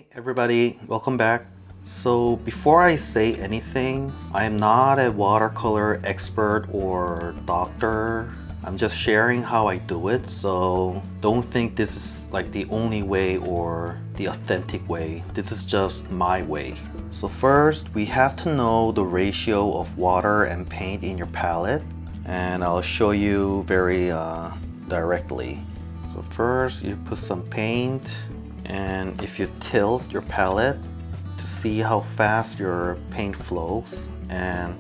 Hey everybody, welcome back. So before I say anything, I am not a watercolor expert or doctor. I'm just sharing how I do it, so don't think this is like the only way or the authentic way. This is just my way. So first, we have to know the ratio of water and paint in your palette, and I'll show you very directly. So first, you put some paint, and if you tilt your palette to see how fast your paint flows, and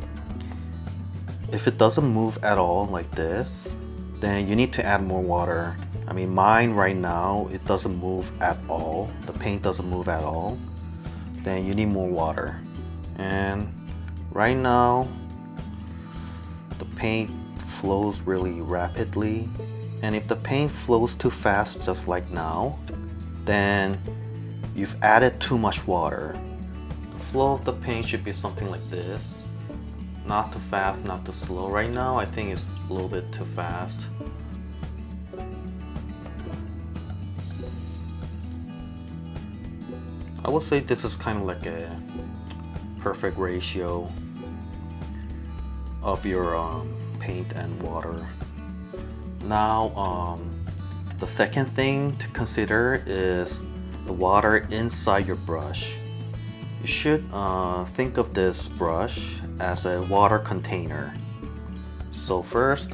if it doesn't move at all like this, then you need to add more water. I mean, mine right now, it doesn't move at all. The paint doesn't move at all. Then you need more water. And right now, the paint flows really rapidly. And if the paint flows too fast, just like now, then you've added too much water. The flow of the paint should be something like this. Not too fast, not too slow. Right now, I think it's a little bit too fast. I would say this is kind of like a perfect ratio of your paint and water. Now, the second thing to consider is the water inside your brush. You should think of this brush as a water container. So first,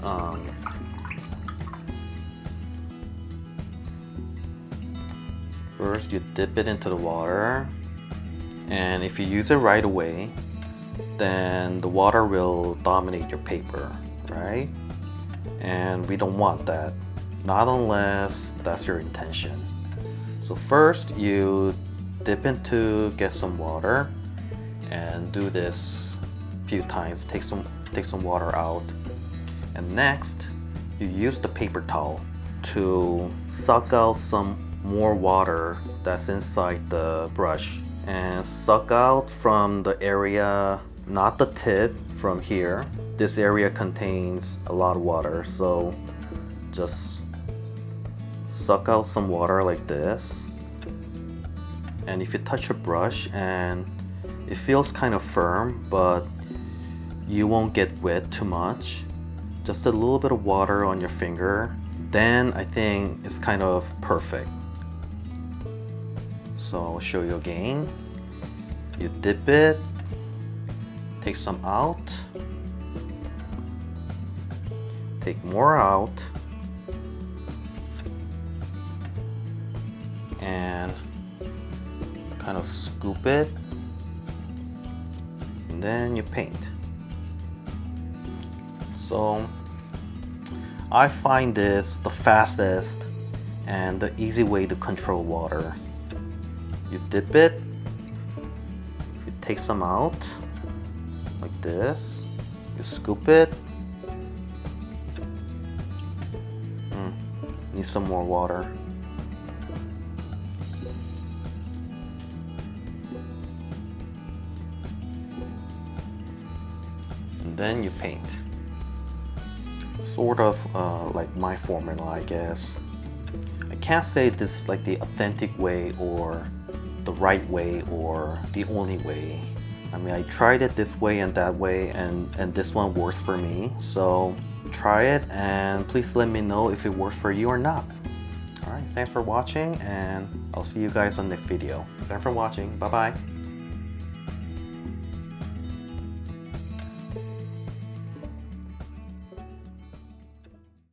you dip it into the water, and if you use it right away, then the water will dominate your paper, right? And we don't want that, not unless that's your intention. So first, you dip into get some water, and do this a few times. Take some water out, and next, you use the paper towel to suck out some more water that's inside the brush, and suck out from the area, not the tip, from here. This area contains a lot of water, so just suck out some water like this. And if you touch a brush and it feels kind of firm, but you won't get wet too much, just a little bit of water on your finger, then I think it's kind of perfect. So I'll show you again. You dip it, take some out, take more out, and kind of scoop it, and then you paint. So I find this the fastest and the easy way to control water. You dip it, you take some out like this, you scoop it, need some more water, and then you paint. Sort of like my formula, I guess. I can't say this is like the authentic way or the right way or the only way. I mean, I tried it this way and that way, and this one works for me. So try it, and please let me know if it works for you or not. All right, thanks for watching, and I'll see you guys on the next video. Thanks for watching. Bye bye.